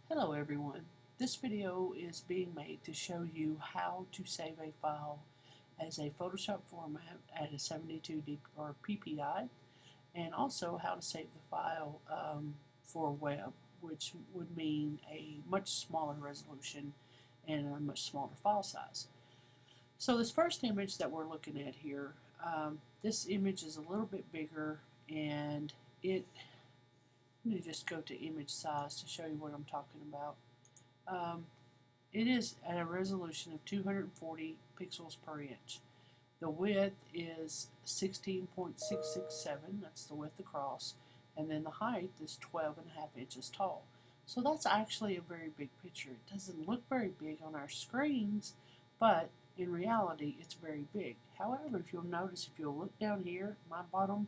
Hello everyone. This video is being made to show you how to save a file as a Photoshop format at a 72 or PPI, and also how to save the file for web, which would mean a much smaller resolution and a much smaller file size. So this first image that we're looking at here, this image is a little bit bigger, and let me just go to image size to show you what I'm talking about. It is at a resolution of 240 pixels per inch. The width is 16.667, that's the width across, and then the height is 12.5 inches tall. So that's actually a very big picture. It doesn't look very big on our screens, but in reality it's very big. However, if you'll notice, if you'll look down here, my bottom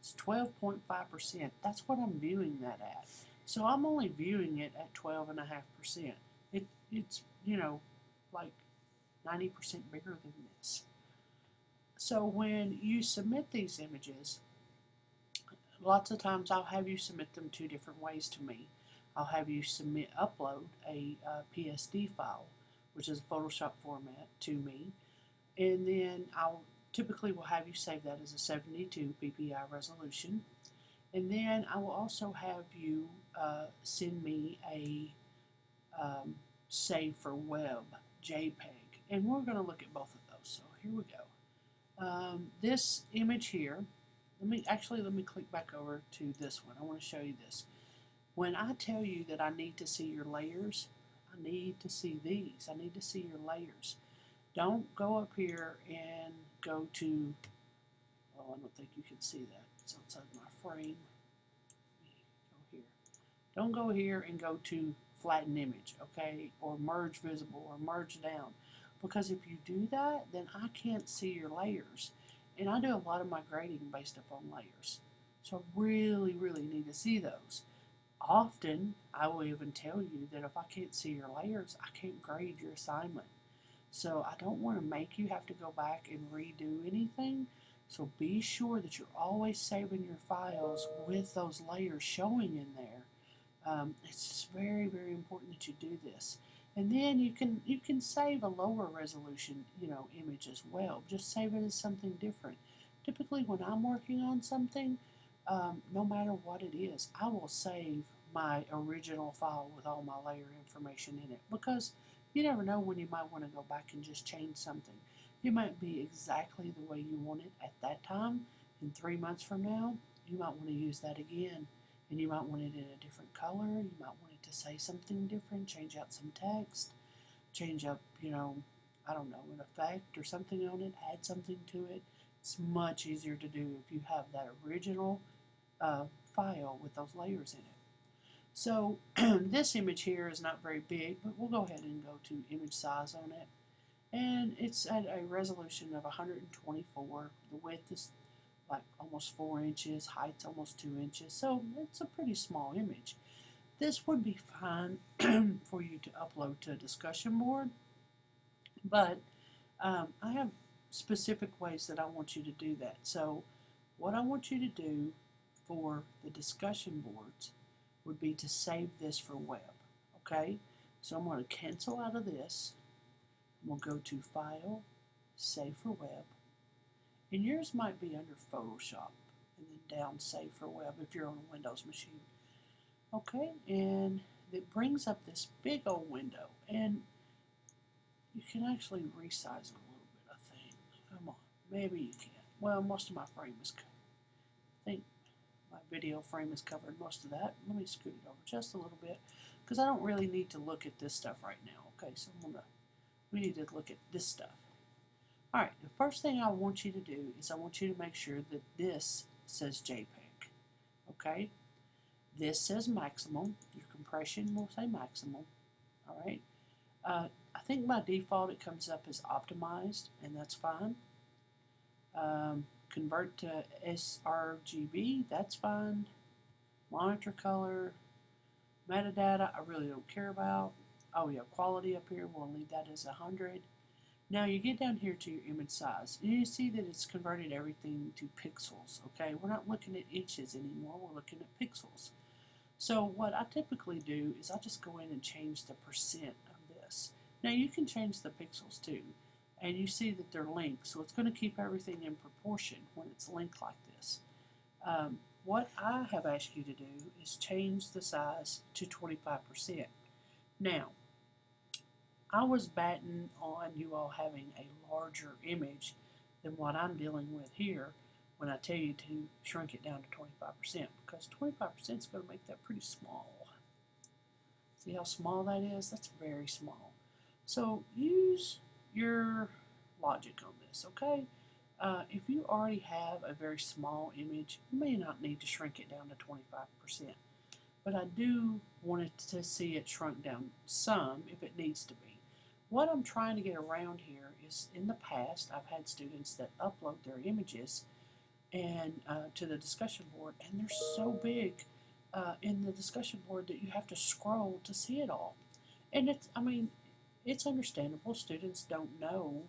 is 12.5%. That's what I'm viewing that at. So I'm only viewing it at 12.5%. It's, like 90% bigger than this. So when you submit these images, lots of times I'll have you submit them two different ways to me. I'll have you upload a PSD file, which is a Photoshop format, to me, and then I'll typically will have you save that as a 72 PPI resolution, and then I will also have you send me a save for web JPEG, and we're going to look at both of those. So here we go. This image here, let me click back over to this one. I want to show you this. When I tell you that I need to see your layers, I need to see these. I need to see your layers. Don't go up here and go to, oh, I don't think you can see that. It's outside my frame. Go here. Don't go here and go to flatten image, okay, or merge visible or merge down, because if you do that, then I can't see your layers, and I do a lot of my grading based upon layers, so I really need to see those. Often I will even tell you that if I can't see your layers, I can't grade your assignment. So I don't want to make you have to go back and redo anything. So be sure that you're always saving your files with those layers showing in there. It's very important that you do this. And then you can save a lower resolution image as well. Just save it as something different. Typically when I'm working on something, no matter what it is, I will save my original file with all my layer information in it, because you never know when you might want to go back and just change something. It might be exactly the way you want it at that time, and 3 months from now you might want to use that again, and you might want it in a different color, you might want it to say something different, change out some text, change up, I don't know, an effect or something on it, add something to it. It's much easier to do if you have that original file with those layers in it. So this image here is not very big, but we'll go ahead and go to image size on it. And it's at a resolution of 124. The width is like almost 4 inches, height's almost 2 inches, so it's a pretty small image. This would be fine for you to upload to a discussion board, but I have specific ways that I want you to do that. So what I want you to do for the discussion boards would be to save this for web. Okay, so I'm going to cancel out of this. We'll go to File, Save for Web, and yours might be under Photoshop, and then down Save for Web if you're on a Windows machine. Okay, and it brings up this big old window, and you can actually resize it a little bit, I think. Come on, maybe you can. Well, most of my frame is covered. I think my video frame has covered most of that. Let me scoot it over just a little bit, because I don't really need to look at this stuff right now. Okay, so we need to look at this stuff. Alright, the first thing I want you to do is I want you to make sure that this says JPEG. Okay, this says maximum. Your compression will say maximum. Alright, I think by default it comes up as optimized, and that's fine. Convert to sRGB, that's fine. Monitor color, metadata, I really don't care about. Oh yeah, quality up here, we'll leave that as 100. Now you get down here to your image size, and you see that it's converted everything to pixels. Okay, we're not looking at inches anymore, we're looking at pixels. So what I typically do is I just go in and change the percent of this. Now you can change the pixels too, and you see that they're linked, so it's going to keep everything in proportion when it's linked like this. What I have asked you to do is change the size to 25%. Now, I was batting on you all having a larger image than what I'm dealing with here when I tell you to shrink it down to 25%, because 25% is going to make that pretty small. See how small that is? That's very small. So use your logic on this, okay? If you already have a very small image, you may not need to shrink it down to 25%. But I do want it to see it shrunk down some if it needs to be. What I'm trying to get around here is, in the past, I've had students that upload their images and to the discussion board, and they're so big in the discussion board that you have to scroll to see it all. And it's understandable. Students don't know,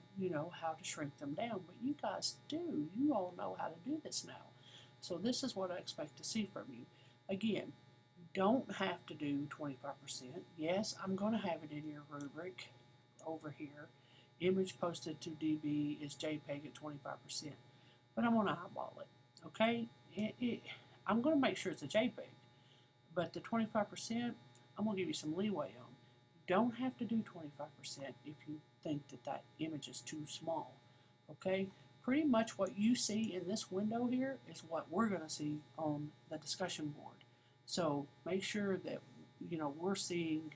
how to shrink them down, but you guys do. You all know how to do this now. So this is what I expect to see from you. Again, you don't have to do 25%. Yes, I'm going to have it in your rubric over here. Image posted to DB is JPEG at 25%. But I'm going to eyeball it, okay? I'm going to make sure it's a JPEG. But the 25%, I'm going to give you some leeway on. You don't have to do 25% if you think that that image is too small, okay? Pretty much what you see in this window here is what we're going to see on the discussion board. So make sure that, we're seeing,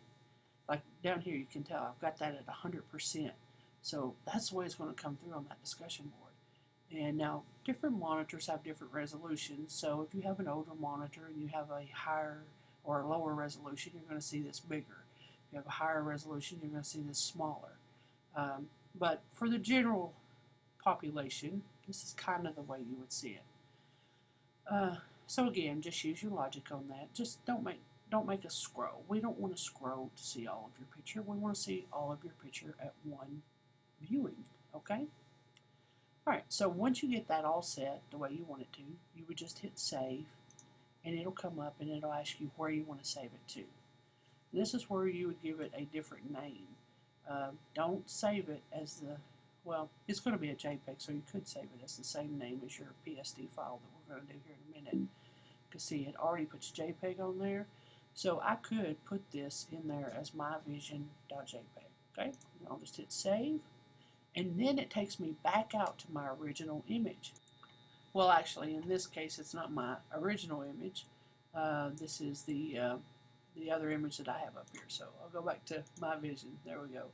like down here you can tell I've got that at 100%. So that's the way it's going to come through on that discussion board. And now different monitors have different resolutions, so if you have an older monitor and you have a higher or a lower resolution, you're going to see this bigger. If you have a higher resolution, you're going to see this smaller. But for the general population, this is kind of the way you would see it. So again, just use your logic on that. Just don't make us scroll. We don't want to scroll to see all of your picture. We want to see all of your picture at one viewing, okay? Alright, so once you get that all set the way you want it to, you would just hit save, and it'll come up and it'll ask you where you want to save it to. This is where you would give it a different name. Don't save it as well, it's going to be a JPEG, so you could save it as the same name as your PSD file that we're going to do here in a minute. You can see it already puts JPEG on there, so I could put this in there as myvision.jpg, okay? And I'll just hit save. And then it takes me back out to my original image. Well, actually, in this case, it's not my original image. This is the other image that I have up here. So I'll go back to my vision. There we go.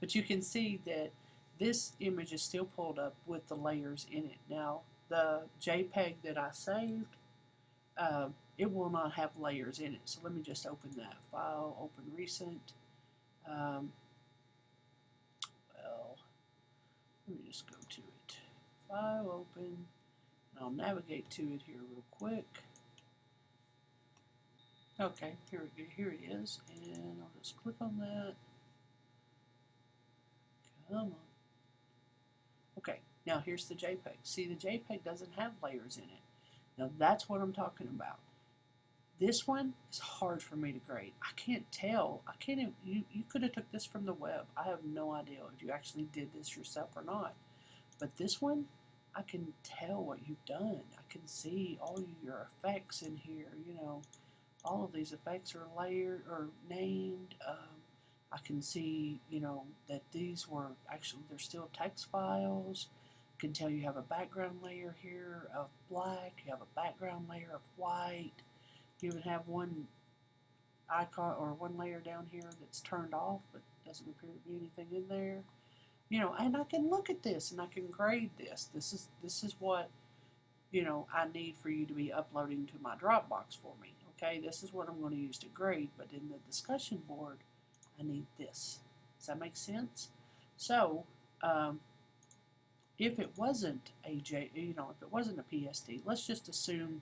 But you can see that this image is still pulled up with the layers in it. Now, the JPEG that I saved, it will not have layers in it. So let me just open that file, open recent. Let me just go to it. File open, and I'll navigate to it here real quick. Okay, here it is, and I'll just click on that. Come on. Okay, now here's the JPEG. See, the JPEG doesn't have layers in it. Now that's what I'm talking about. This one is hard for me to grade. I can't tell. You could have took this from the web. I have no idea if you actually did this yourself or not. But this one, I can tell what you've done. I can see all your effects in here. All of these effects are layered or named. I can see, that these were actually, they're still text files. I can tell you have a background layer here of black. You have a background layer of white. You even have one icon or one layer down here that's turned off, but doesn't appear to be anything in there. And I can look at this and I can grade this. This is what, I need for you to be uploading to my Dropbox for me. Okay, this is what I'm going to use to grade, but in the discussion board, I need this. Does that make sense? So, if it wasn't a if it wasn't a PSD, let's just assume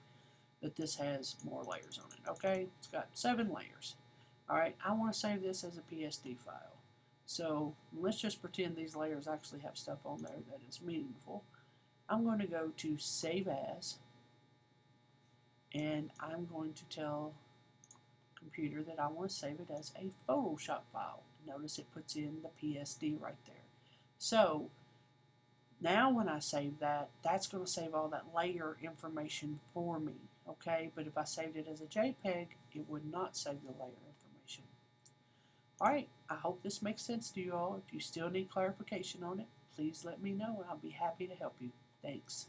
that this has more layers on it, okay? It's got 7 layers. All right, I want to save this as a PSD file. So let's just pretend these layers actually have stuff on there that is meaningful. I'm going to go to Save As, and I'm going to tell computer that I want to save it as a Photoshop file. Notice it puts in the PSD right there. So now when I save that, that's going to save all that layer information for me, okay? But if I saved it as a JPEG, it would not save the layer information. Alright, I hope this makes sense to you all. If you still need clarification on it, please let me know and I'll be happy to help you. Thanks.